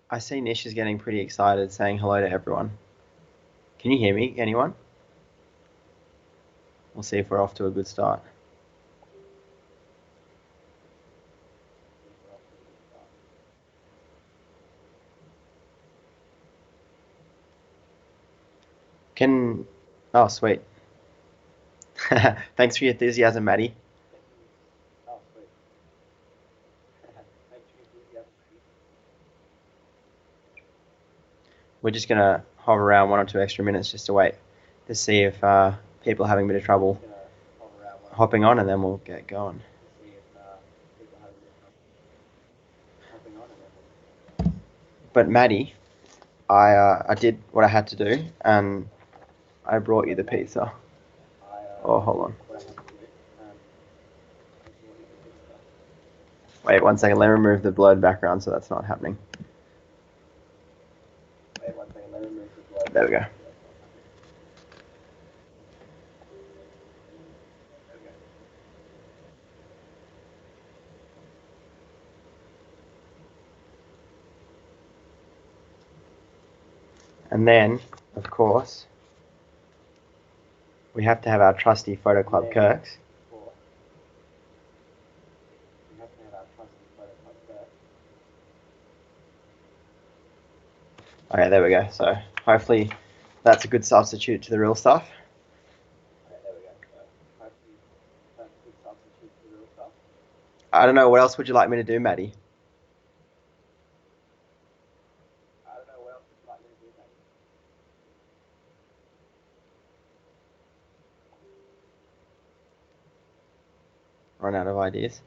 I see Nish is getting pretty excited, saying hello to everyone. Can you hear me, anyone? We'll see if we're off to a good start. Can... Oh, sweet. Thanks for your enthusiasm, Maddie. We're just going to hover around 1 or 2 extra minutes just to wait to see if people are having a bit of trouble hopping on, and then we'll get going. But Maddie, I did what I had to do, and I brought you the pizza. Oh, hold on. Wait 1 second. Let me remove the blurred background so that's not happening. There we go. And then, of course, we have to have our trusty PhotoClub Kirks. Okay, there we go. So hopefully that's a good substitute to the real stuff. I don't know, what else would you like me to do, Maddie? Run out of ideas.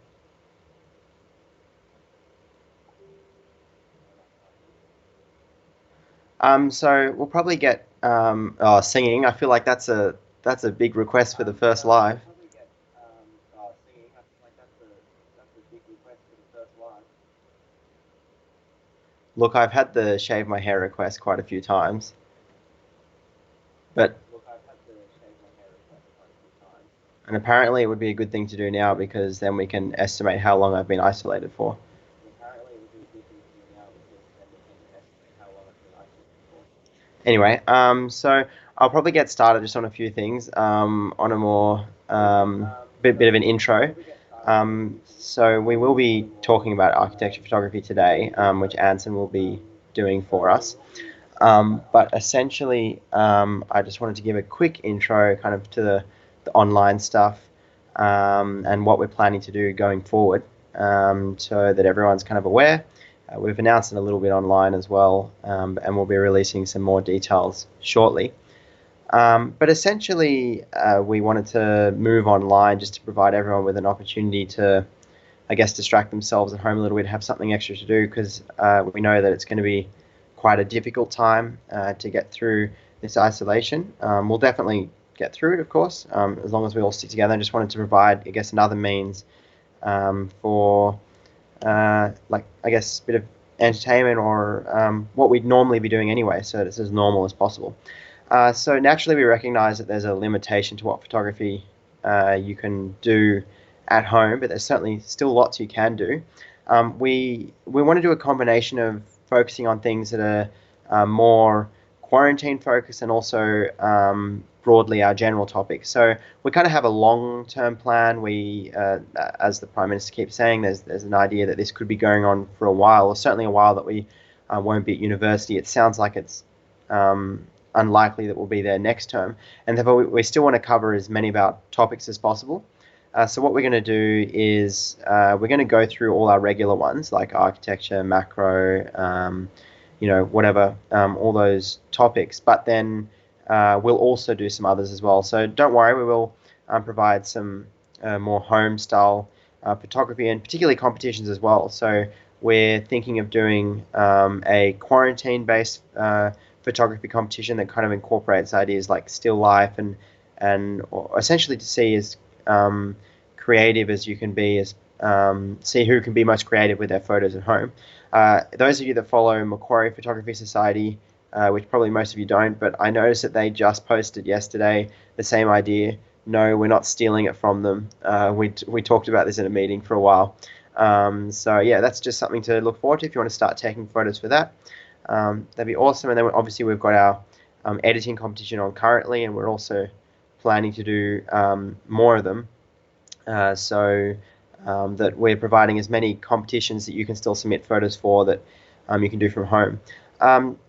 So we'll probably get singing. I feel like that's a big request for the first live. Look, I've had the shave my hair request quite a few times, but and apparently it would be a good thing to do now because then we can estimate how long I've been isolated for. Anyway, so I'll probably get started just on a few things, on a more bit of an intro. So we will be talking about architecture photography today, which Anson will be doing for us. But essentially, I just wanted to give a quick intro kind of to the online stuff, and what we're planning to do going forward, so that everyone's kind of aware. We've announced it a little bit online as well, and we'll be releasing some more details shortly. But essentially, we wanted to move online just to provide everyone with an opportunity to, I guess, distract themselves at home a little bit, have something extra to do, because we know that it's going to be quite a difficult time to get through this isolation. We'll definitely get through it, of course, as long as we all stick together. I just wanted to provide, I guess, another means for, like, I guess, a bit of entertainment, or what we'd normally be doing anyway, so it's as normal as possible. So naturally, we recognize that there's a limitation to what photography you can do at home, but there's certainly still lots you can do. We want to do a combination of focusing on things that are more quarantine focused, and also broadly our general topics. So we kind of have a long-term plan. We, as the Prime Minister keeps saying, there's an idea that this could be going on for a while, or certainly a while that we won't be at university. It sounds like it's unlikely that we'll be there next term, and therefore we still want to cover as many of our topics as possible. So what we're going to do is we're going to go through all our regular ones like architecture, macro, whatever, all those topics, but then we'll also do some others as well. So don't worry, we will provide some more home style photography, and particularly competitions as well. So we're thinking of doing a quarantine based photography competition that kind of incorporates ideas like still life, and essentially to see as creative as you can be, as see who can be most creative with their photos at home. Those of you that follow Macquarie Photography Society, which probably most of you don't, but I noticed that they just posted yesterday the same idea. No, we're not stealing it from them. We talked about this in a meeting for a while. So yeah, that's just something to look forward to if you want to start taking photos for that. That'd be awesome. And then obviously we've got our editing competition on currently, and we're also planning to do more of them. So that we're providing as many competitions that you can still submit photos for that you can do from home.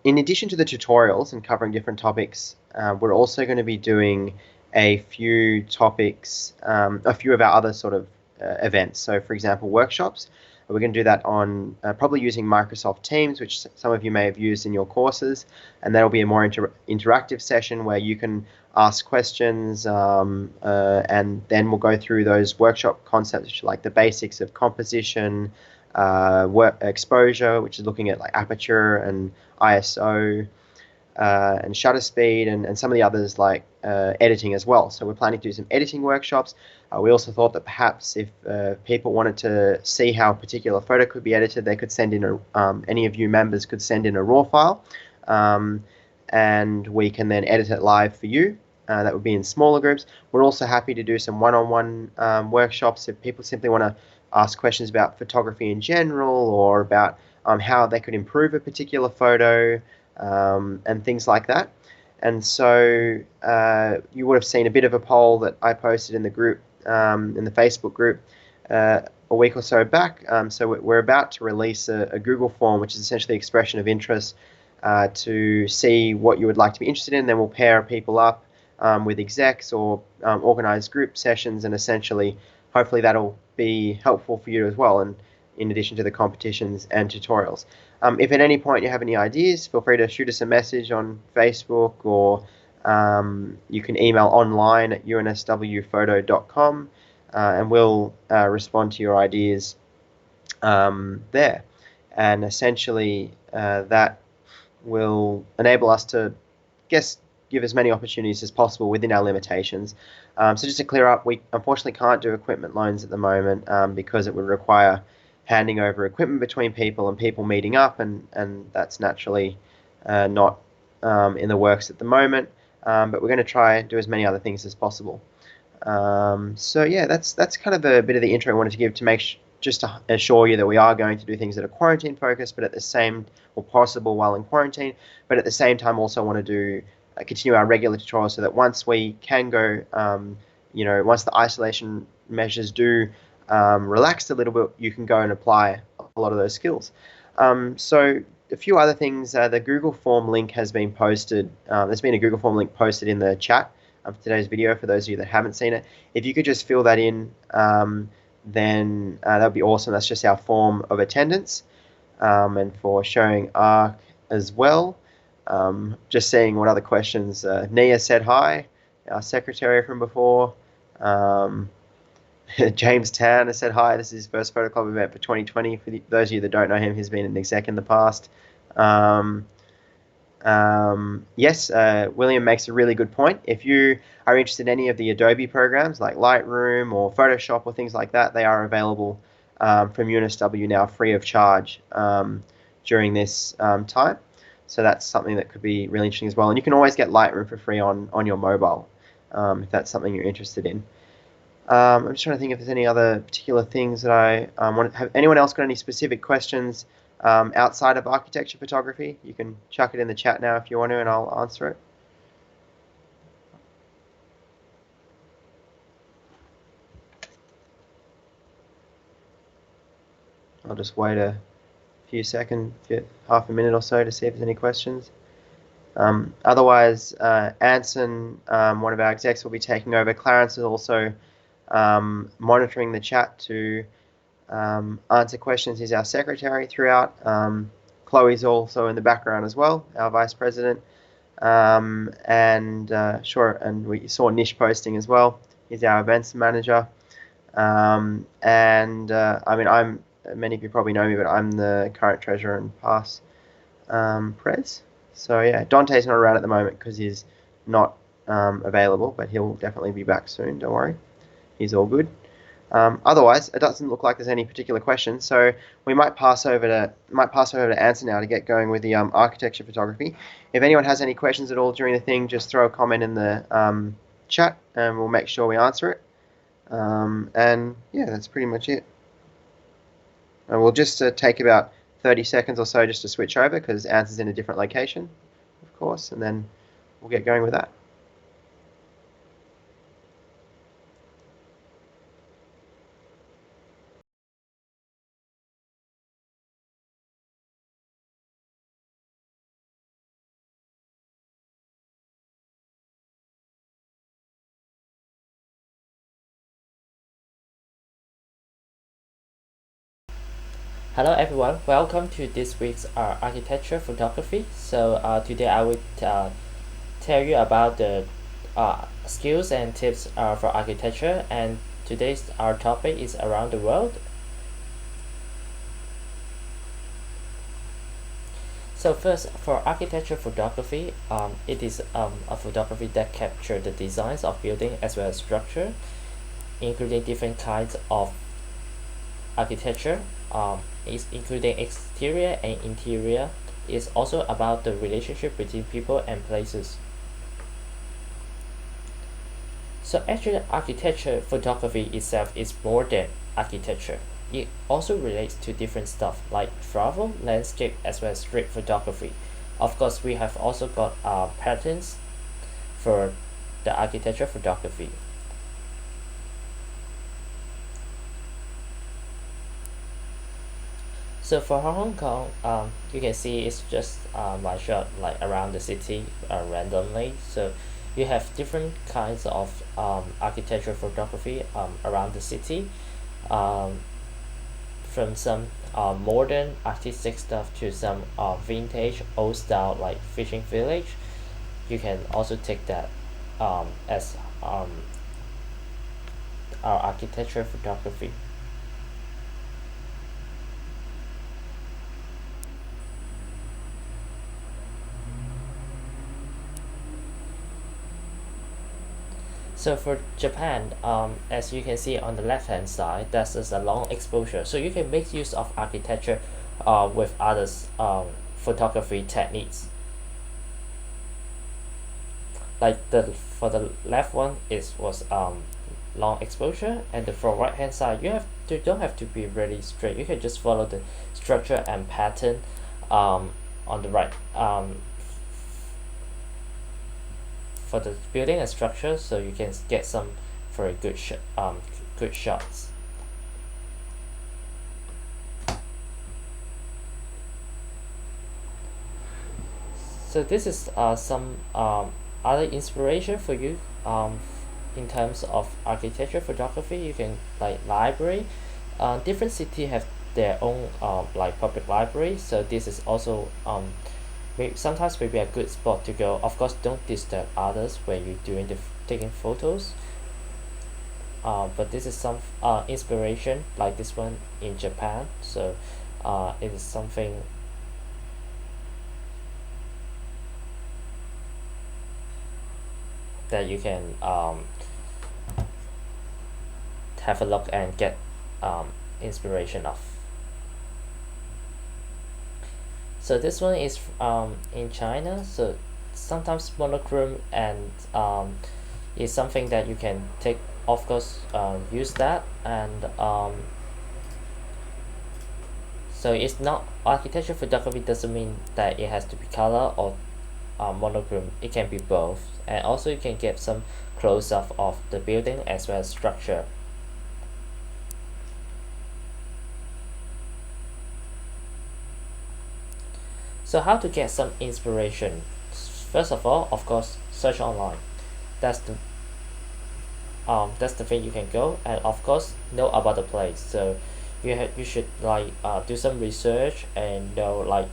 In addition to the tutorials and covering different topics, we're also going to be doing a few topics, a few of our other sort of events. So for example, workshops. We're going to do that on probably using Microsoft Teams, which some of you may have used in your courses, and that'll be a more interactive session where you can ask questions, and then we'll go through those workshop concepts, which are like the basics of composition, exposure, which is looking at like aperture and ISO, and shutter speed, and some of the others like editing as well. So we're planning to do some editing workshops. We also thought that perhaps if people wanted to see how a particular photo could be edited, they could send in any of you members could send in a raw file, and we can then edit it live for you. That would be in smaller groups. We're also happy to do some one-on-one workshops if people simply want to ask questions about photography in general, or about how they could improve a particular photo, and things like that. And so you would have seen a bit of a poll that I posted in the group, in the Facebook group, a week or so back. So we're about to release a Google form, which is essentially expression of interest, to see what you would like to be interested in. Then we'll pair people up with execs, or organize group sessions, and essentially, hopefully that'll be helpful for you as well, and in addition to the competitions and tutorials. If at any point you have any ideas, feel free to shoot us a message on Facebook, or you can email online at unswphoto.com, and we'll respond to your ideas there. And essentially that will enable us to give as many opportunities as possible within our limitations. So just to clear up, we unfortunately can't do equipment loans at the moment, because it would require handing over equipment between people and people meeting up, and that's naturally not in the works at the moment, but we're going to try and do as many other things as possible. So yeah, that's kind of a bit of the intro I wanted to give, to make just to assure you that we are going to do things that are quarantine focused, but at the same, or possible while in quarantine, but at the same time also want to do continue our regular tutorials, so that once we can go, once the isolation measures do relax a little bit, you can go and apply a lot of those skills. So a few other things, the Google form link has been posted. There's been a Google form link posted in the chat of today's video for those of you that haven't seen it. If you could just fill that in, then that would be awesome. That's just our form of attendance, and for showing ARC as well. Just seeing what other questions. Nia said hi, our secretary from before. James Tan has said hi. This is his first PhotoClub event for 2020. For those of you that don't know him, he's been an exec in the past. Yes, William makes a really good point. If you are interested in any of the Adobe programs like Lightroom or Photoshop or things like that, they are available from UNSW now free of charge during this time. So that's something that could be really interesting as well. And you can always get Lightroom for free on your mobile, if that's something you're interested in. I'm just trying to think if there's any other particular things that I want to have. Anyone else got any specific questions outside of architecture photography? You can chuck it in the chat now if you want to, and I'll answer it. I'll just wait a few seconds, half a minute or so, to see if there's any questions. Otherwise, Anson, one of our execs, will be taking over. Clarence is also monitoring the chat to answer questions. He's our secretary throughout. Chloe's also in the background as well, our vice president. And we saw Nish posting as well. He's our events manager. Many of you probably know me, but I'm the current treasurer and past pres. So yeah, Dante's not around at the moment because he's not available, but he'll definitely be back soon. Don't worry, he's all good. Otherwise, it doesn't look like there's any particular questions, so we might pass over to Anson now to get going with the architecture photography. If anyone has any questions at all during the thing, just throw a comment in the chat, and we'll make sure we answer it. And yeah, that's pretty much it. And we'll just take about 30 seconds or so just to switch over because Answer's in a different location, of course, and then we'll get going with that. Hello everyone, welcome to this week's architecture photography. So today I will tell you about the skills and tips for architecture, and today's our topic is around the world. So first, for architecture photography, it is a photography that captures the designs of building as well as structure, including different kinds of architecture, is including exterior and interior. Is also about the relationship between people and places. So actually, architecture photography itself is more than architecture. It also relates to different stuff like travel, landscape, as well as street photography. Of course, we have also got patterns for the architecture photography. So for Hong Kong, you can see it's just my shot like around the city randomly. So you have different kinds of architecture photography around the city, um, from some modern artistic stuff to some vintage old style like fishing village. You can also take that as our architecture photography. So for Japan, as you can see on the left hand side, that is a long exposure. So you can make use of architecture with others photography techniques. Like the for the left one is was long exposure, and the for right hand side you don't have to be really straight. You can just follow the structure and pattern on the right for the building and structure, so you can get some very good shots. So this is some other inspiration for you in terms of architecture photography. You can like library. Different city have their own like public library. So this is also sometimes maybe a good spot to go. Of course, don't disturb others when you're doing taking photos. But this is some inspiration like this one in Japan. So it is something that you can have a look and get inspiration of. So this one is in China. So sometimes monochrome and is something that you can take. Of course, use that, and so it's not architecture photography doesn't mean that it has to be color or monochrome. It can be both, and also you can get some close up of the building as well as structure. So how to get some inspiration? First of all, of course, search online. That's the that's the thing you can go, and of course know about the place. So you should like do some research and know like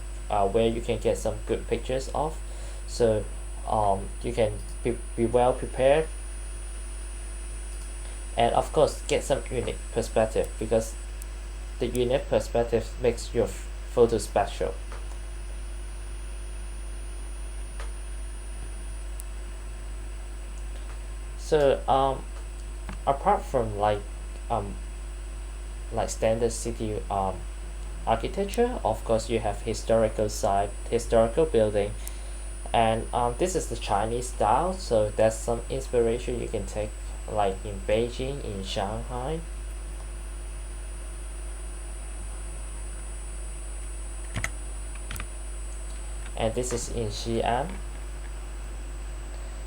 where you can get some good pictures of. So you can be well prepared, and of course get some unique perspective, because the unique perspective makes your photo special. So apart from um like standard city architecture, of course you have historical site, historical building, and this is the Chinese style. So there's some inspiration you can take, like in Beijing, in Shanghai. and this is in Xi'an.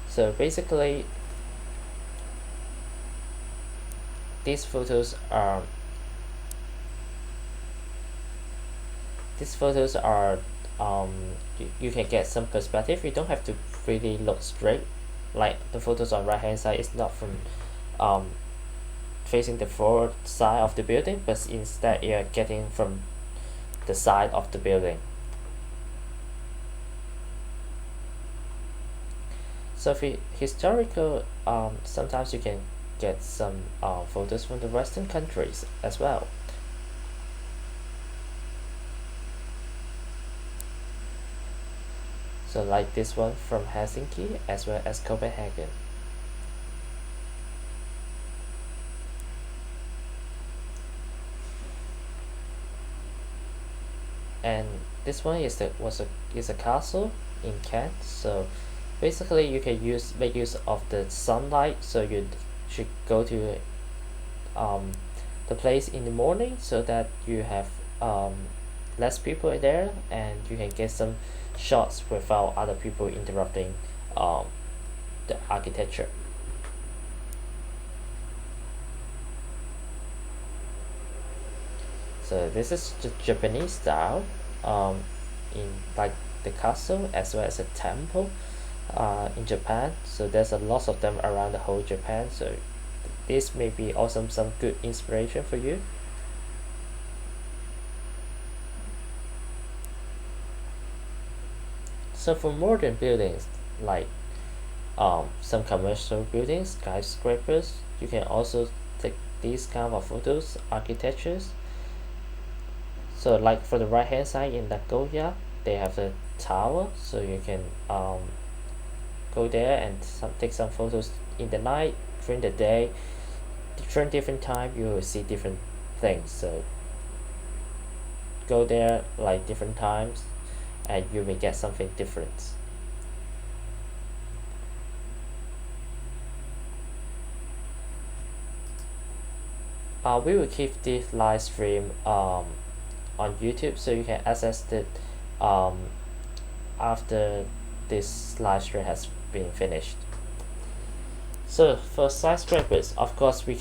So basically, these photos are you can get some perspective. You don't have to really look straight. Like the photos on right hand side is not from um, facing the forward side of the building, but instead you're getting from the side of the building. So for historical, sometimes you can get some photos from the Western countries as well. So like this one from Helsinki as well as Copenhagen. And this one is a castle in Kent. So basically you can make use of the sunlight, so you should go to the place in the morning so that you have less people there, and you can get some shots without other people interrupting um, the architecture. So this is the Japanese style, in like the castle as well as a temple in Japan. So there's a lot of them around the whole Japan. So this may be also some good inspiration for you. So for modern buildings, like some commercial buildings, skyscrapers, you can also take these kind of photos, architectures. So like for the right hand side in Nagoya, they have a tower, so you can go there and take some photos in the night, during the day, different time you will see different things. So go there like different times, and you may get something different. We will keep this live stream on YouTube, so you can access it um, after this live stream has been finished. So for skyscrapers, of course, we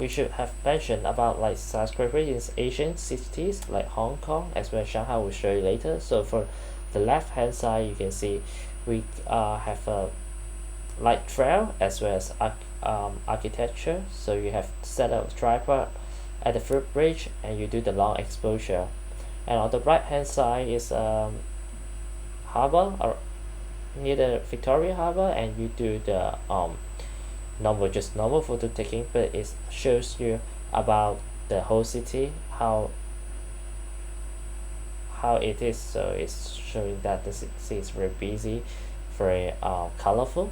should have mentioned about like skyscrapers in Asian cities like Hong Kong as well as Shanghai. We'll show you later. So for the left hand side, you can see we have a light trail as well as architecture. So you have set up a tripod at the footbridge, and you do the long exposure. And on the right hand side is harbor, or near the Victoria Harbor, and you do the normal photo taking, but it shows you about the whole city, how it is. So it's showing that the city is very busy, very colorful.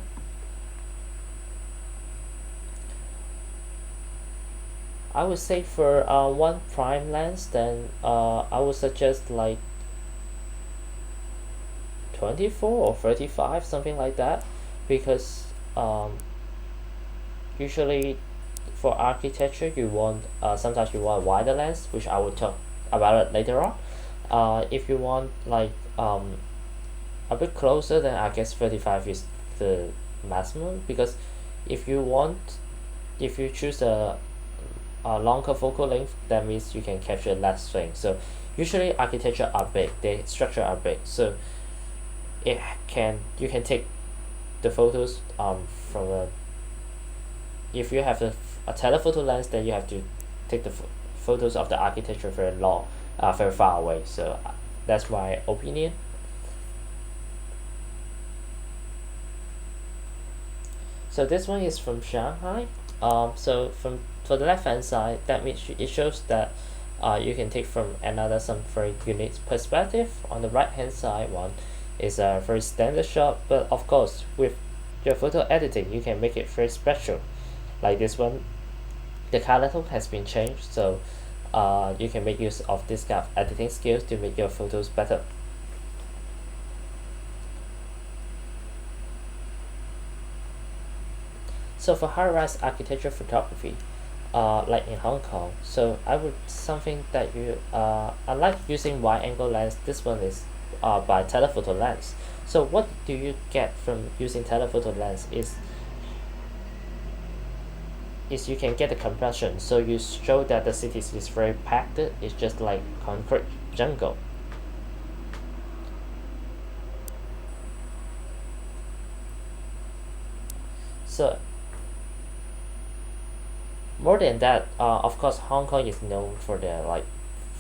I would say for one prime lens, then I would suggest like 24 or 35, something like that, because usually for architecture you want sometimes you want a wider lens, which I will talk about it later on. If you want like a bit closer, then I guess 35 is the maximum, because if you choose a longer focal length, that means you can capture less things. So usually architecture are big, the structure are big, so you can take the photos from a, if you have a telephoto lens, then you have to take the photos of the architecture very far away. So that's my opinion. So this one is from Shanghai. So for the left hand side, that means it shows that you can take from another some very unique perspective. On the right hand side one is a very standard shot, but of course with your photo editing you can make it very special. Like this one, the color tone has been changed, so you can make use of this kind of editing skills to make your photos better. So for high-rise architecture photography, like in Hong Kong. So I would something that I like using wide angle lens. This one is by telephoto lens. So what do you get from using telephoto lens is you can get the compression. So you show that the city is very packed. It's just like concrete jungle. So more than that, of course, Hong Kong is known for their like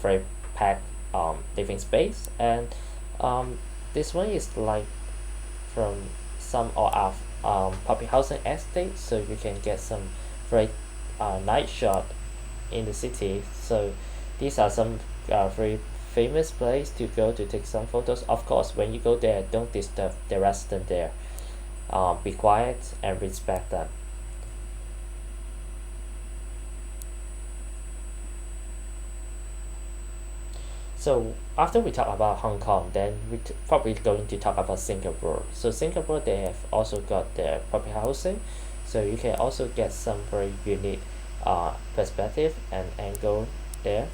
very packed living space, and this one is like from some of public housing estates, so you can get some very night shot in the city. So these are some very famous place to go to take some photos. Of course, when you go there, don't disturb the resident there. Be quiet and respect them. So after we talk about Hong Kong, then probably going to talk about Singapore. So Singapore, they have also got their public housing, so you can also get some very unique perspective and angle there.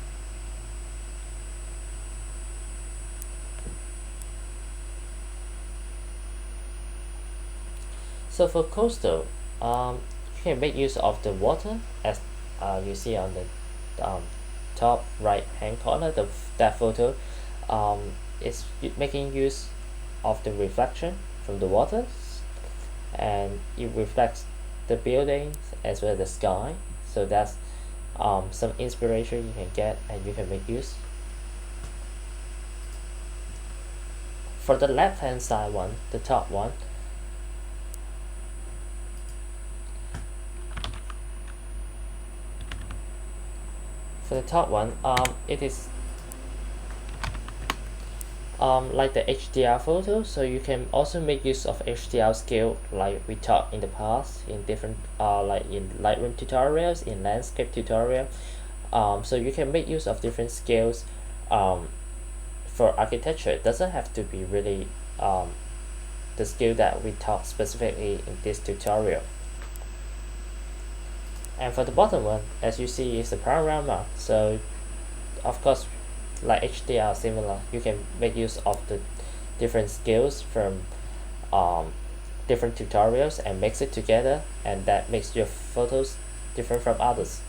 So for coastal, you can make use of the water as you see on the top right hand corner. That photo is making use of the reflection from the water, and it reflects the buildings as well as the sky. So that's some inspiration you can get and you can make use. For the left hand side one, the top one, for the top one, it is like the HDR photo, so you can also make use of HDR scale like we talked in the past in different like in Lightroom tutorials, in landscape tutorial. So you can make use of different scales for architecture. It doesn't have to be really the scale that we talk specifically in this tutorial. And for the bottom one, as you see, is the panorama. So of course, like HDR similar, you can make use of the different skills from different tutorials and mix it together, and that makes your photos different from others.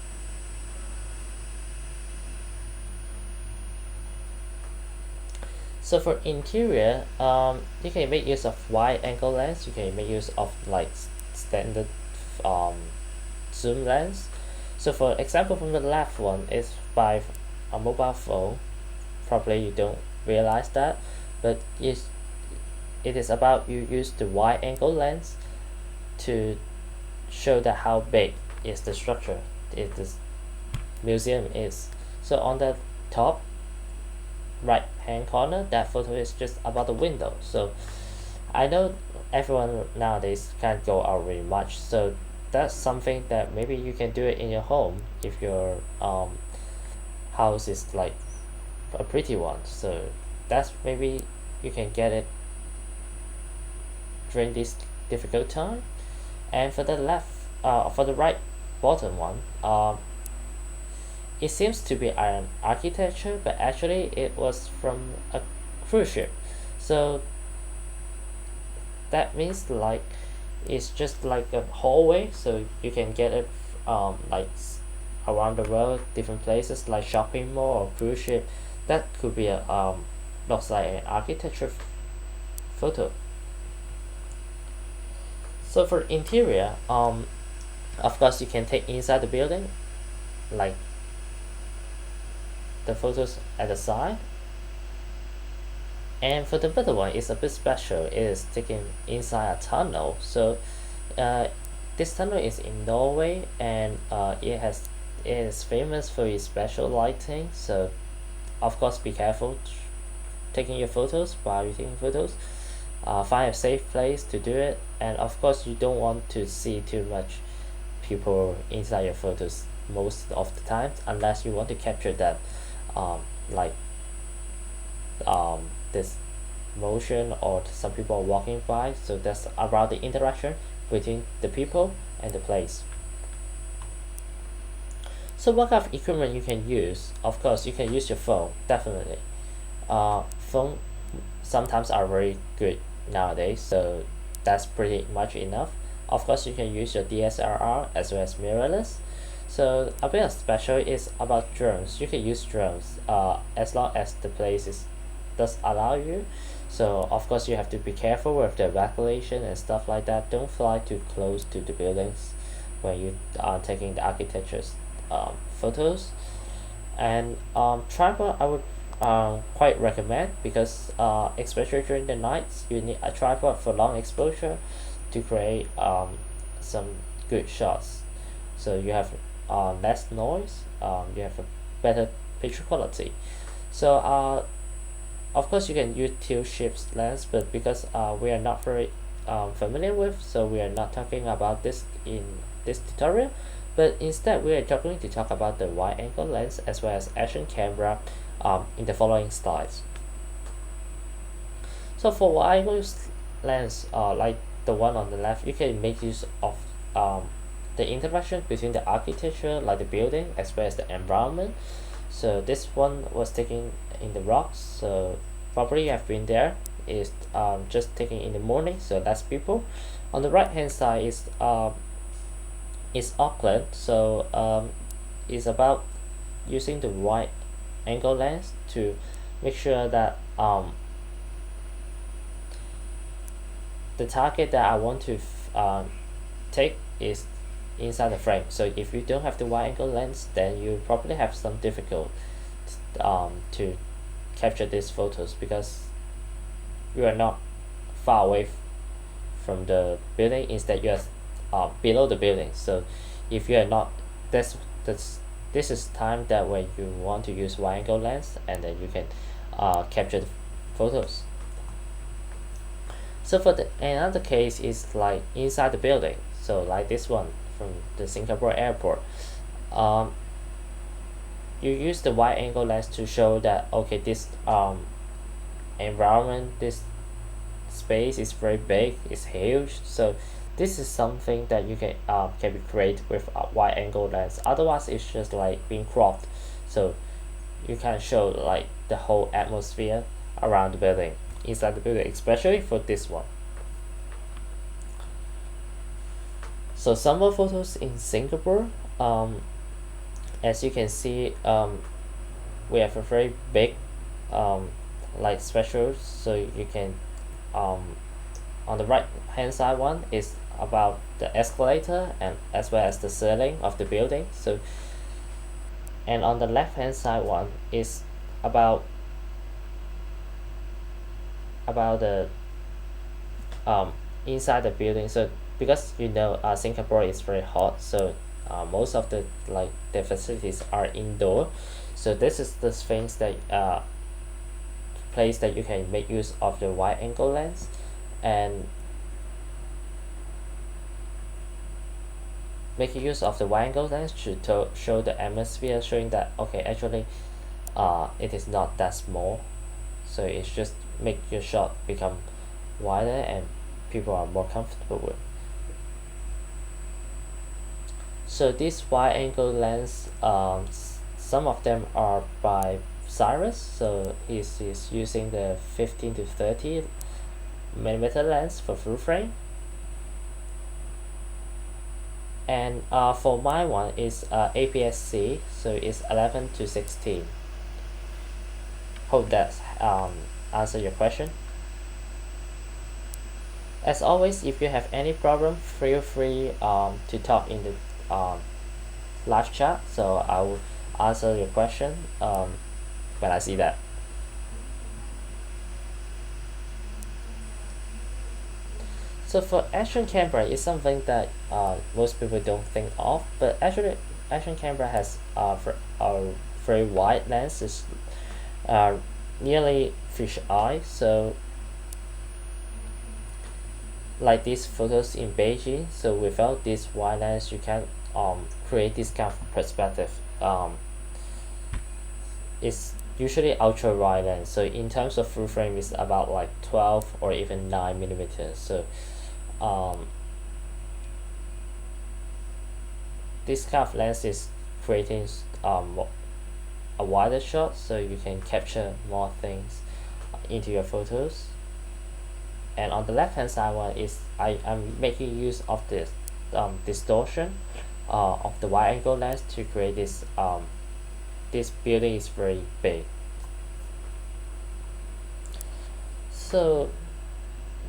So for interior, you can make use of wide angle lens. You can make use of like standard um, zoom lens. So for example, from the left one is by a mobile phone. Probably you don't realize that, but it is about you use the wide angle lens to show that how big is the structure this museum is. So on the top right hand corner, that photo is just about the window. So I know everyone nowadays can't go out very much, so that's something that maybe you can do it in your home if your house is like a pretty one. So that's maybe you can get it during this difficult time. And for the right bottom one, it seems to be an architecture, but actually it was from a cruise ship. So that means like it's just like a hallway, so you can get it like around the world, different places like shopping mall or cruise ship. That could be a looks like an architecture photo. So for interior, of course you can take inside the building, like the photos at the side. And for the middle one, it's a bit special. It is taken inside a tunnel. So this tunnel is in Norway, and it is famous for its special lighting. So of course be careful taking your photos while you're taking photos. Find a safe place to do it, and of course you don't want to see too much people inside your photos most of the time, unless you want to capture that like this motion or some people are walking by. So that's around the interaction between the people and the place. So what kind of equipment you can use? Of course, you can use your phone, definitely. Phone sometimes are very good nowadays, so that's pretty much enough. Of course, you can use your DSLR as well as mirrorless. So a bit of special is about drones. You can use drones as long as the place is does allow you. So of course you have to be careful with the regulation and stuff like that. Don't fly too close to the buildings when you are taking the architecture's photos. And tripod I would quite recommend, because especially during the nights you need a tripod for long exposure to create some good shots. So you have less noise, you have a better picture quality. So of course you can use tilt shift lens, but because we are not very familiar with, so we are not talking about this in this tutorial, but instead we are going to talk about the wide angle lens as well as action camera in the following slides. So for wide angle lens, like the one on the left, you can make use of the interaction between the architecture, like the building, as well as the environment. So this one was taken in the rocks, so probably you have been there. Is just taken in the morning, so less people. On the right hand side is Auckland, so it's about using the wide angle lens to make sure that the target that I want to take is inside the frame. So if you don't have the wide angle lens, then you probably have some difficult to capture these photos, because you are not far away from the building. Instead you are below the building. So if you are not, this is time that when you want to use wide angle lens, and then you can capture the photos. So for the another case is like inside the building, so like this one from the Singapore airport. You use the wide angle lens to show that okay, this environment, this space is very big, it's huge. So this is something that you can be created with a wide angle lens. Otherwise it's just like being cropped, so you can show like the whole atmosphere around the building, inside the building, especially for this one. So summer photos in Singapore, as you can see, we have a very big like special. So you can on the right hand side one is about the escalator and as well as the ceiling of the building. So and on the left hand side one is about the inside the building. So because Singapore is very hot, so most of the facilities are indoor. So this is the things that place that you can make use of the wide angle lens, and making use of the wide angle lens to show the atmosphere, showing that okay, actually it is not that small. So it's just make your shot become wider and people are more comfortable with. So this wide angle lens, some of them are by Cyrus, so he's using the 15 to 30 millimeter lens for full frame. And for my one is APS-C, so it's 11 to 16. Hope that answer your question. As always, if you have any problem, feel free to talk in the live chat, so I will answer your question when I see that. So for action camera is something that most people don't think of, but actually action camera has for a very wide lens, is nearly fish eye. So like these photos in Beijing, so without this wide lens you can create this kind of perspective. It's usually ultra wide lens, so in terms of full frame it's about like 12 or even 9 millimeters. So this kind of lens is creating a wider shot, so you can capture more things into your photos. And on the left hand side one is I'm making use of this distortion of the wide angle lens to create this building is very big. So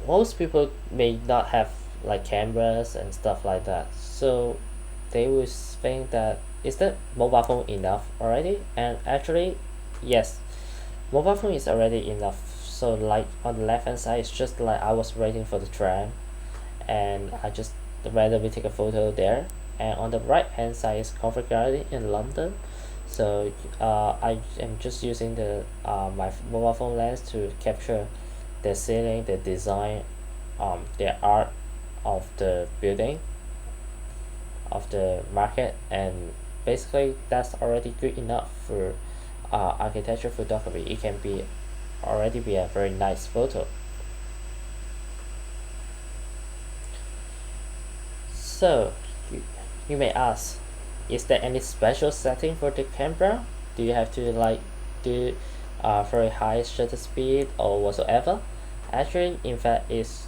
most people may not have like cameras and stuff like that, so they will think that is the mobile phone enough already? And actually, yes, mobile phone is already enough. So like on the left hand side, it's just like I was waiting for the tram, and I just randomly take a photo there. And on the right hand side is Covent Garden in London. So I am just using the my mobile phone lens to capture the ceiling, the design, the art of the building, of the market, and basically that's already good enough for architecture photography. It can be already be a very nice photo. So you may ask, is there any special setting for the camera? Do you have to like do very high shutter speed or whatsoever? Actually, in fact, it's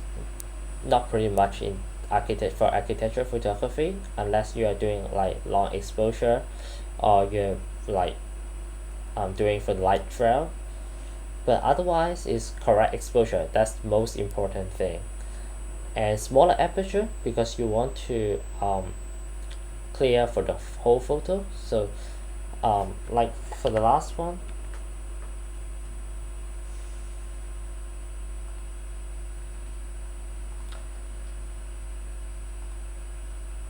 not pretty much in architecture photography, unless you are doing like long exposure, or you're like doing for light trail. But otherwise, it's correct exposure. That's the most important thing. And smaller aperture because you want to clear for the whole photo. So like for the last one,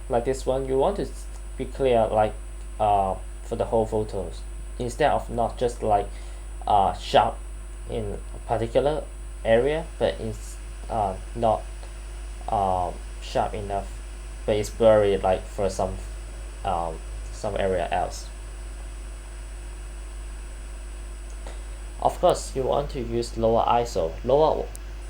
like this one, you want to be clear like for the whole photos, instead of not just like sharp in a particular area, but it's not sharp enough, but it's blurry like for um, some area else. Of course, you want to use lower ISO. Lower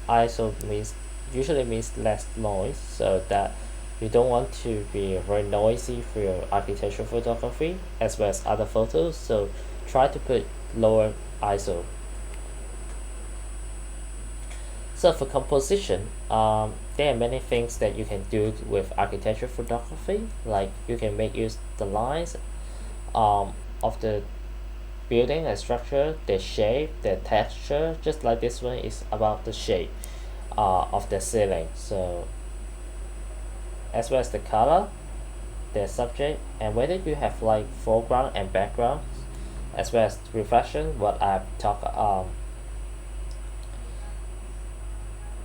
ISO means usually means less noise, so that you don't want to be very noisy for your architectural photography as well as other photos. So try to put lower ISO. So for composition, there are many things that you can do with architectural photography. Like you can make use the lines of the building and structure, the shape, the texture. Just like this one is about the shape of the ceiling. So as well as the color, the subject, and whether you have like foreground and background, as well as reflection. What I've talked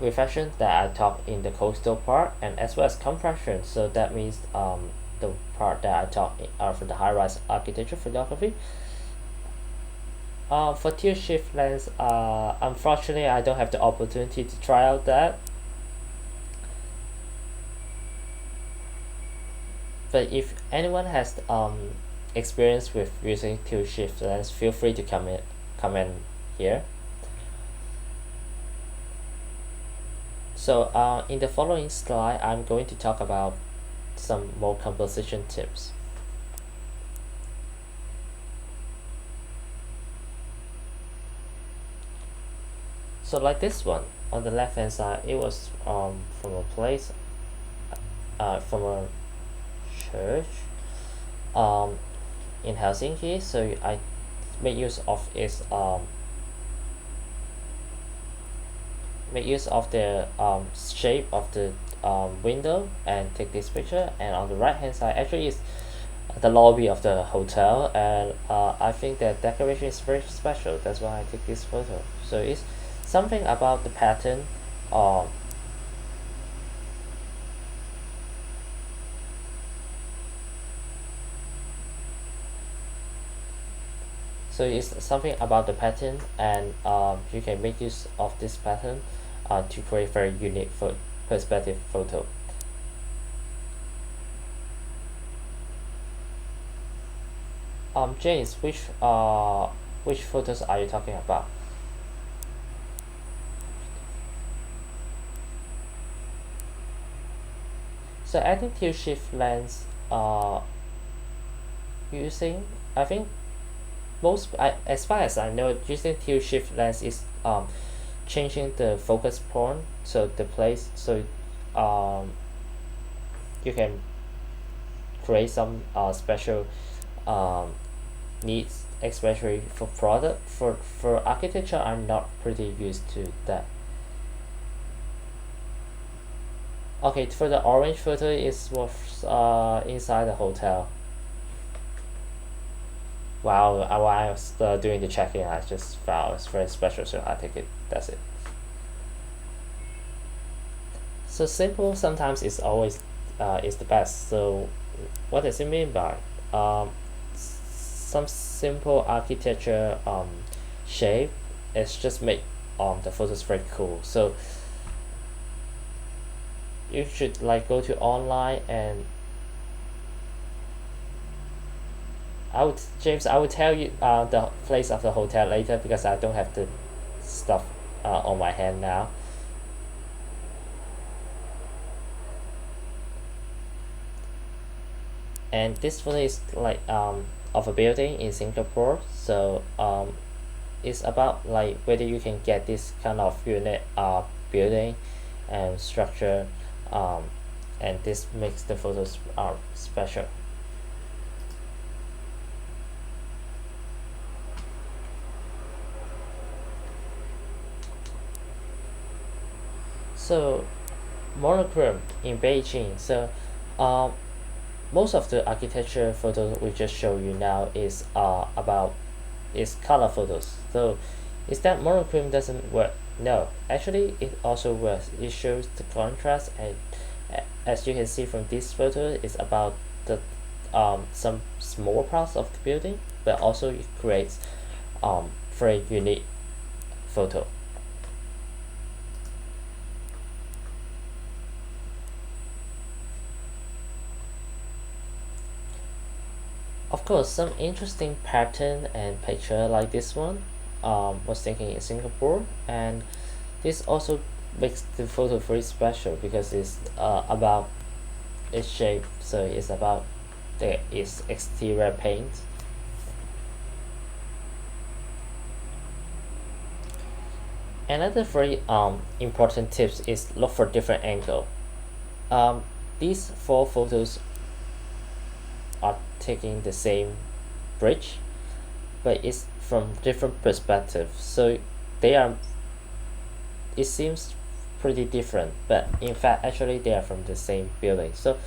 reflection that I talk in the coastal part, and as well as compression. So that means the part that I talk for the high-rise architecture photography. For tilt shift lens, unfortunately, I don't have the opportunity to try out that. But if anyone has experience with using tilt shift lens, feel free to comment here. So in the following slide, I'm going to talk about some more composition tips. So like this one on the left hand side, it was from a place, from a church in Helsinki. So I made use of its make use of the shape of the window and take this picture. And on the right hand side actually is the lobby of the hotel, and I think that decoration is very special. That's why I take this photo. So it's something about the pattern. So it's something about the pattern, and you can make use of this pattern to create very unique perspective photo. James, which photos are you talking about? So adding tilt shift lens using. I think as far as I know, using tilt shift lens is changing the focus point, so the place, so um you can create some special um needs, especially for product. For architecture, I'm not pretty used to that. Okay, for the orange photo is was inside the hotel. While I was doing the check-in, I just found it's very special, so I take it. That's it. So simple sometimes is always is the best. So what does it mean by some simple architecture shape? It's just make the photos very cool. So you should like go to online and I would tell you the place of the hotel later because I don't have the stuff on my hand now. And this photo is like of a building in Singapore. So it's about like whether you can get this kind of unit building and structure, um, and this makes the photos special. So monochrome in Beijing. So um, most of the architecture photos we just show you now is about is color photos. So is that monochrome doesn't work? No, actually it also works. It shows the contrast, and as you can see from this photo, it's about the some small parts of the building, but also it creates very unique photo. Of course, some interesting pattern and picture like this one was taken in Singapore, and this also makes the photo very special because it's about its shape, so it's about its exterior paint. Another very important tips is look for different angle. These four photos are taking the same bridge, but it's from different perspectives. So they are. It seems pretty different, but in fact, actually, they are from the same building. So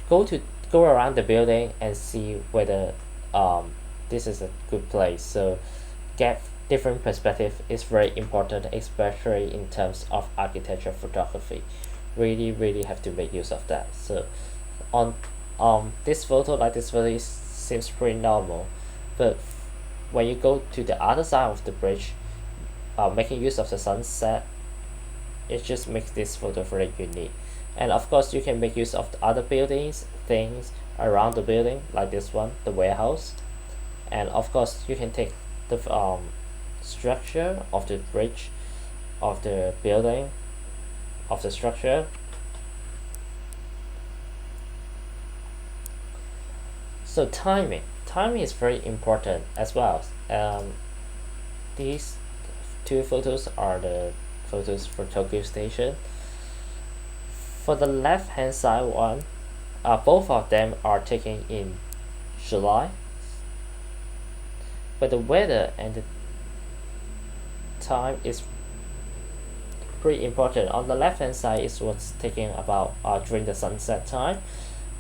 go to go around the building and see whether um this is a good place. So get different perspective is very important, especially in terms of architecture photography. Really have to make use of that. So on this photo, like this photo seems pretty normal, but when you go to the other side of the bridge, making use of the sunset, it just makes this photo very unique. And of course you can make use of the other buildings, things around the building, like this one, the warehouse. And of course you can take the structure of the bridge, of the building, of the structure. So timing is very important as well. These two photos are the photos for Tokyo Station. For the left hand side one, both of them are taken in July, but the weather and the time is pretty important. On the left hand side is what's taken about during the sunset time,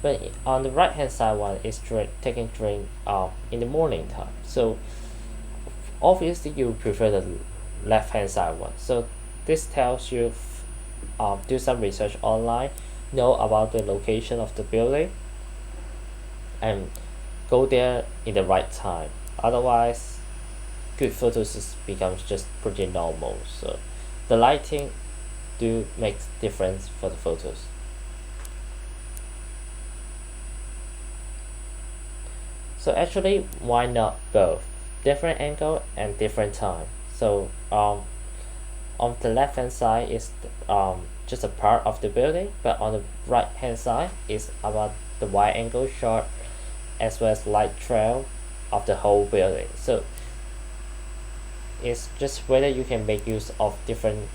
but on the right hand side one is taken during in the morning time. So obviously you prefer the left hand side one. So this tells you do some research online, know about the location of the building, and go there in the right time. Otherwise, good photos becomes just pretty normal. So the lighting do make difference for the photos. So actually, why not both? Different angle and different time. So on the left hand side is just a part of the building, but on the right hand side is about the wide angle shot as well as light trail of the whole building. So it's just whether you can make use of different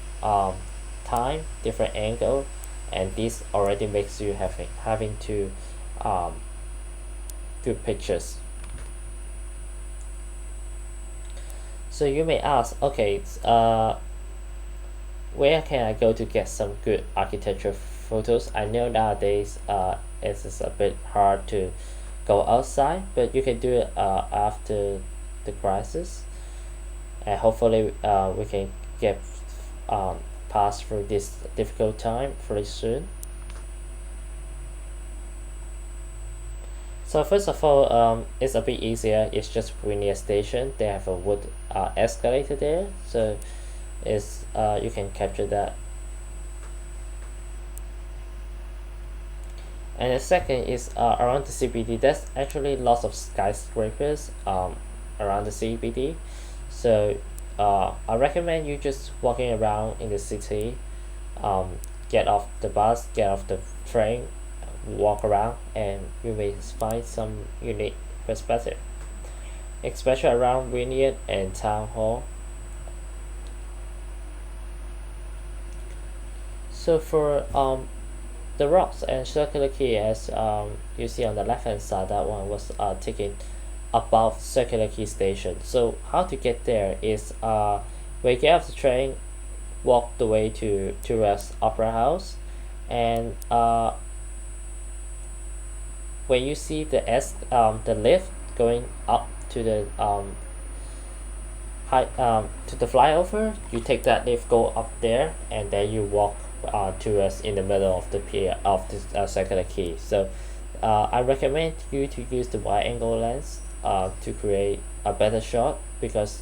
time, different angle, and this already makes you having to good pictures. So you may ask, okay, where can I go to get some good architecture photos? I know nowadays it's a bit hard to go outside, but you can do it after the crisis, and hopefully we can get pass through this difficult time pretty soon. So first of all, it's a bit easier. It's just Rainier Station. They have a wood escalator there, so it's you can capture that. And the second is around the CBD. There's actually lots of skyscrapers around the CBD, so I recommend you just walking around in the city, get off the bus, get off the train, walk around, and you may find some unique perspective, especially around Vineyard and Town Hall. So for the rocks and circular quay, as you see on the left hand side, that one was taken above circular quay station. So how to get there is when you get off the train, walk the way towards Opera House, and when you see the lift going up to the high to the flyover, you take that lift, go up there, and then you walk towards in the middle of the pier of the circular quay. So I recommend you to use the wide angle lens to create a better shot, because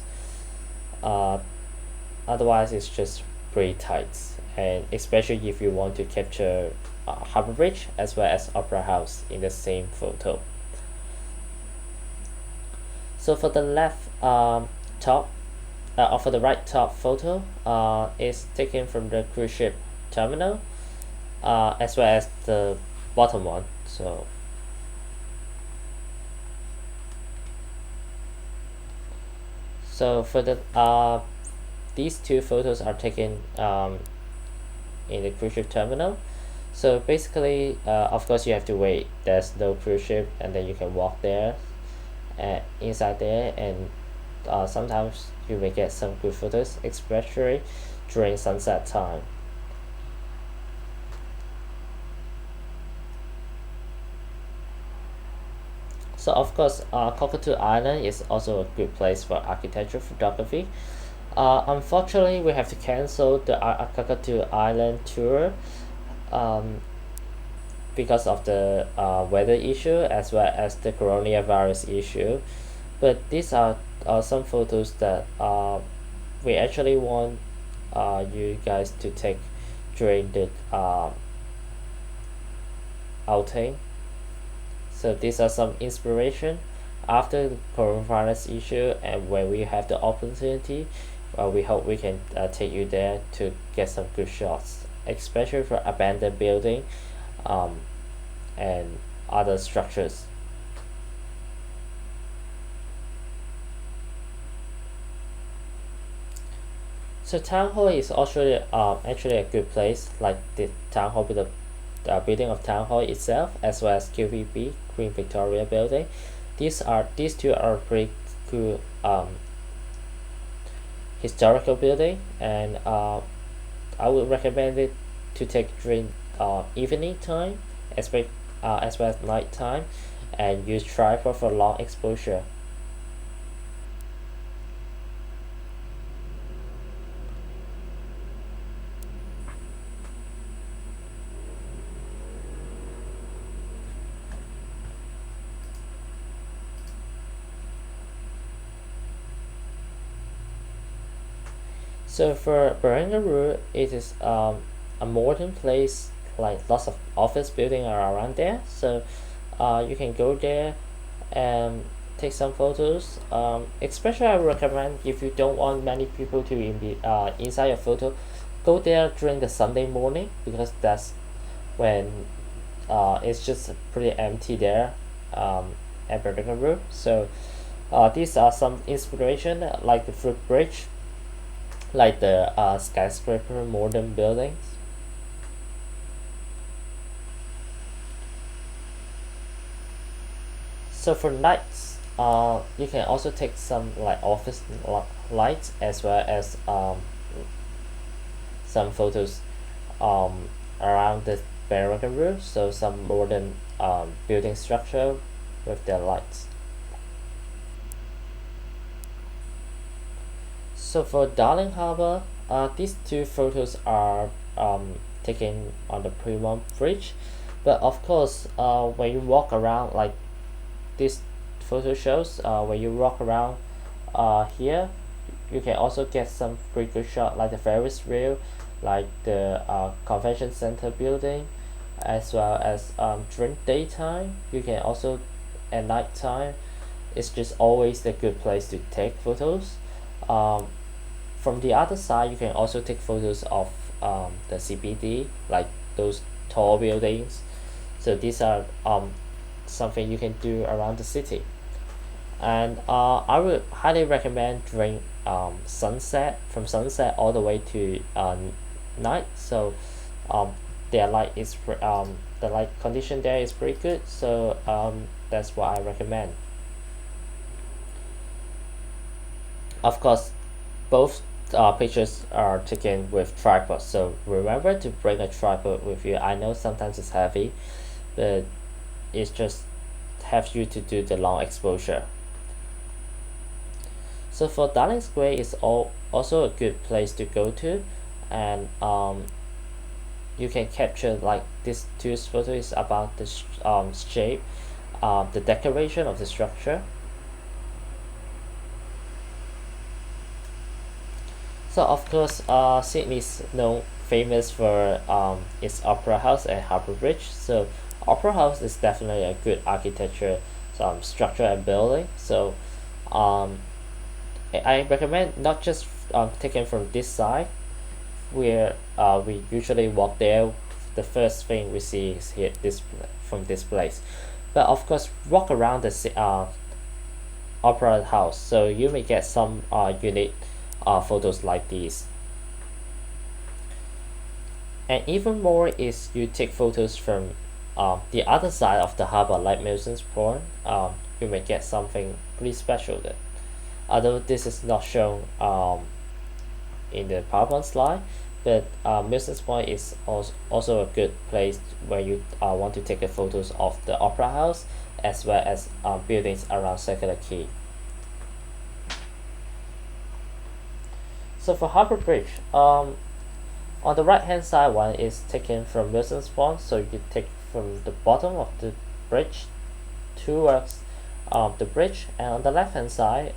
otherwise it's just pretty tight, and especially if you want to capture Harbour Bridge as well as Opera House in the same photo. So for the left top or for the right top photo is taken from the cruise ship terminal, as well as the bottom one. So for the these two photos are taken in the cruise ship terminal. So basically, of course, you have to wait. There's no cruise ship, and then you can walk there, inside there, and sometimes you may get some good photos, especially during sunset time. So of course, Cockatoo Island is also a good place for architecture photography. Unfortunately, we have to cancel the Cockatoo Island tour um, because of the weather issue as well as the coronavirus issue. But these are some photos that we actually want you guys to take during the outing. So these are some inspiration after the coronavirus issue, and when we have the opportunity, we hope we can take you there to get some good shots, especially for abandoned building and other structures. So town hall is also actually a good place, like the town hall with the building of town hall itself, as well as QVB Queen Victoria building. These two are pretty cool historical building, and I would recommend it to take during evening time, as well as night time, and use tripod for long exposure. So for Barangaroo, it is a modern place, like lots of office building are around there. So you can go there and take some photos. Especially I recommend, if you don't want many people to be inside your photo, go there during the Sunday morning, because that's when it's just pretty empty there. and vertical roof. So these are some inspiration like the footbridge, like the skyscraper modern buildings. So for nights, you can also take some like office lights as well as some photos um, around the barrack roof. So some modern building structure with their lights. So for Darling Harbour, these two photos are taken on the Fremont Bridge, but of course, when you walk around like this photo shows, when you walk around here, you can also get some pretty good shot like the Ferris wheel, like the convention center building, as well as during daytime. You can also at night time. It's just always a good place to take photos. Um, from the other side, you can also take photos of the CBD, like those tall buildings. So these are something you can do around the city. And I would highly recommend during sunset, from sunset all the way to night. So um, their light is the light condition there is pretty good. So that's what I recommend. Of course, both pictures are taken with tripod, so remember to bring a tripod with you. I know sometimes it's heavy, but it's just helps you to do the long exposure. So for Darling Square is also a good place to go to, and you can capture like this two photos about the shape, the decoration of the structure. So of course, Sydney is known famous for its opera house and harbour bridge. So opera house is definitely a good architecture, structure and building. So um, I recommend not just taken from this side, where we usually walk there. The first thing we see is here this from this place, but of course walk around the opera house, so you may get some unique photos like these. And even more is you take photos from the other side of the harbor, like Milton's Point. You may get something pretty special there. Although this is not shown in the PowerPoint slide, but Milton's Point is also a good place where you want to take a photos of the opera house as well as buildings around Circular Quay. So for Harbour Bridge, on the right hand side one is taken from Wilson's Pond, so you take from the bottom of the bridge towards the bridge, and on the left hand side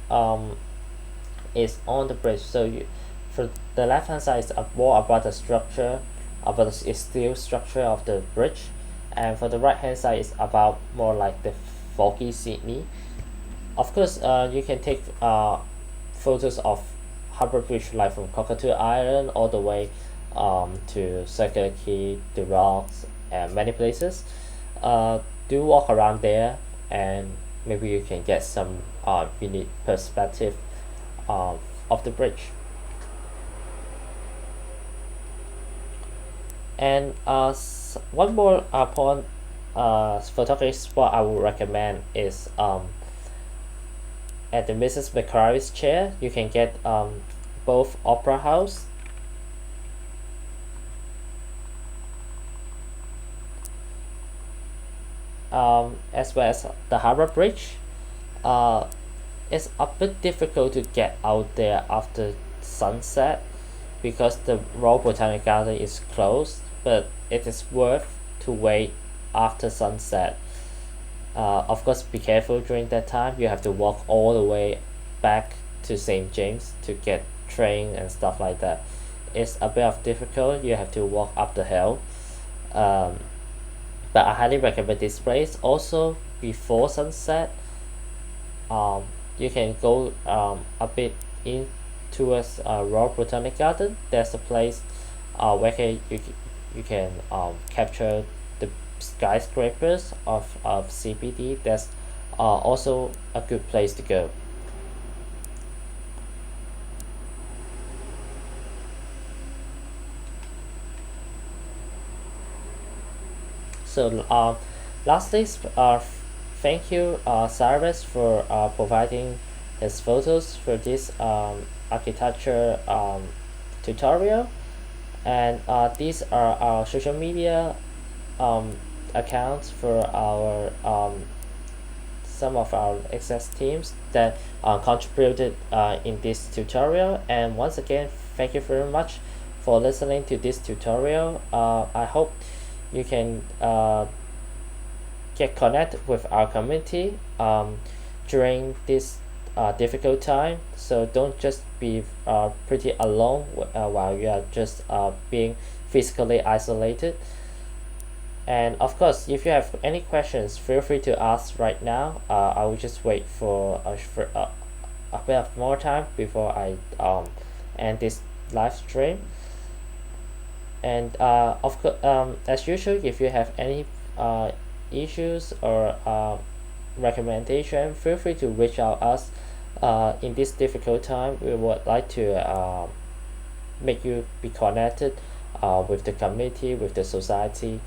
is on the bridge. So you, for the left hand side is more about the structure, about the steel structure of the bridge, and for the right hand side is about more like the foggy Sydney. Of course, you can take photos of Harbour Bridge like from Cockatoo Island all the way to Circular Quay, the Rocks, and many places. Do walk around there, and maybe you can get some unique perspective of the bridge. And one more point, photography spot I would recommend is at the Mrs. McCurry's chair. You can get both Opera House as well as the Harbour Bridge. It's a bit difficult to get out there after sunset because the Royal Botanic Garden is closed, but it is worth to wait after sunset. Of course, be careful during that time. You have to walk all the way back to St. James to get train and stuff like that. It's a bit of difficult. You have to walk up the hill. Um, but I highly recommend this place. Also, before sunset, um, you can go a bit in towards Royal Botanic Garden. There's a place you can capture the skyscrapers of CBD. There's also a good place to go. So lastly, thank you, Cyrus, for providing his photos for this architecture tutorial. And these are our social media um, accounts for our some of our access teams that contributed in this tutorial. And once again, thank you very much for listening to this tutorial. I hope you can get connected with our community during this difficult time. So don't just be pretty alone while you are just being physically isolated. And of course, if you have any questions, feel free to ask right now. I will just wait for a bit of more time before I end this live stream. And of course, as usual, if you have any issues or recommendation, feel free to reach out us. In this difficult time, we would like to make you be connected with the community, with the society.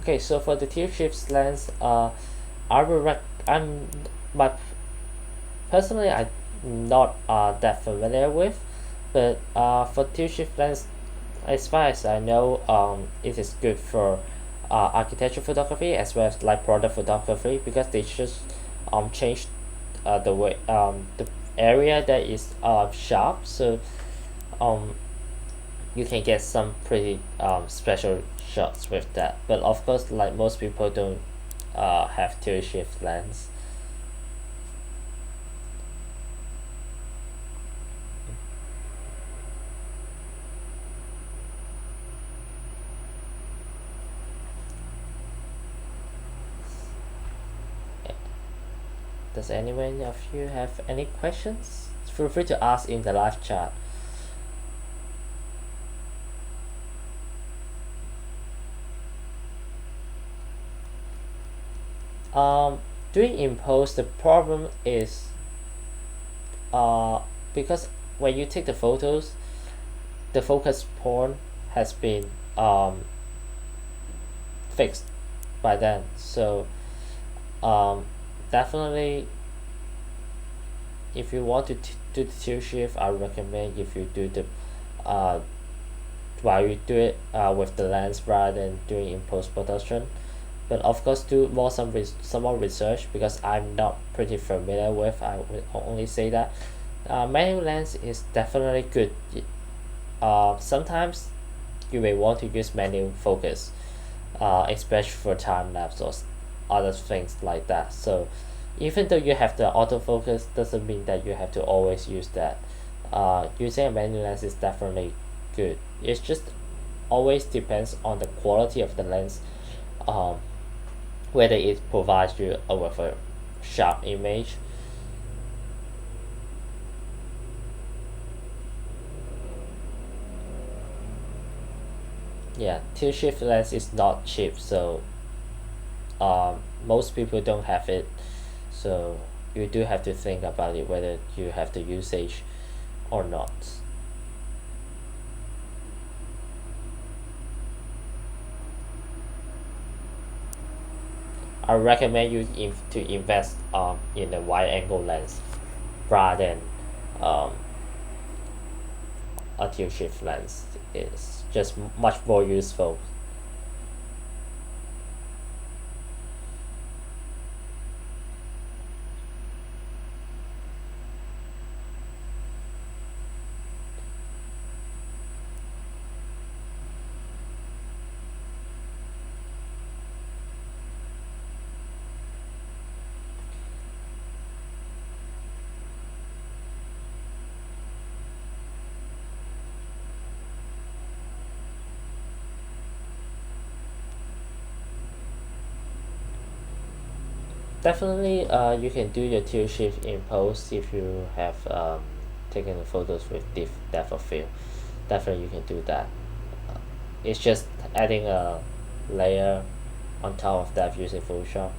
Okay, so for the tilt shift lens, I will I'm my personally I'm not that familiar with, but for tilt shift lens, as far as I know, it is good for architecture photography as well as like product photography because they just changed the way the area that is sharp, so um you can get some pretty special shots with that. But of course, like most people don't have tilt shift lens. Does anyone of you have any questions? Feel free to ask in the live chat. Um, Doing in post, the problem is uh, because when you take the photos, the focus point has been fixed by then. So um, definitely, if you want to do the tilt shift, I recommend if you do the while you do it with the lens rather than doing in post production. But of course, do more some more research because I'm not pretty familiar with. I would only say that manual lens is definitely good. Sometimes you may want to use manual focus, especially for time lapse or other things like that. So even though you have the autofocus, doesn't mean that you have to always use that. Using a manual lens is definitely good. It's just always depends on the quality of the lens, um, whether it provides you with a sharp image. Yeah, tilt shift lens is not cheap, so most people don't have it. So you do have to think about it whether you have the usage or not. I recommend you to invest in a wide angle lens rather than um, a tilt shift lens. It's just much more useful. Definitely, you can do your tilt shift in post if you have taking the photos with depth of field. Definitely you can do that. It's just adding a layer on top of that using Photoshop.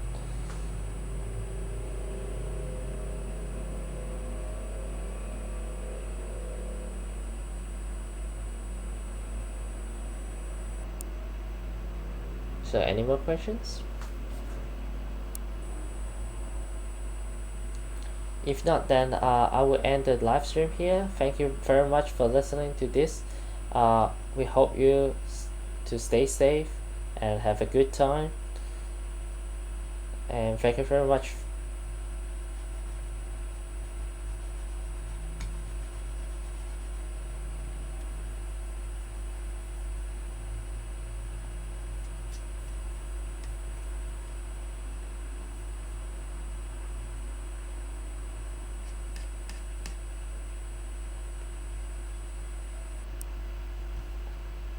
So any more questions? If not, then I will end the live stream here. Thank you very much for listening to this. We hope you to stay safe and have a good time. And thank you very much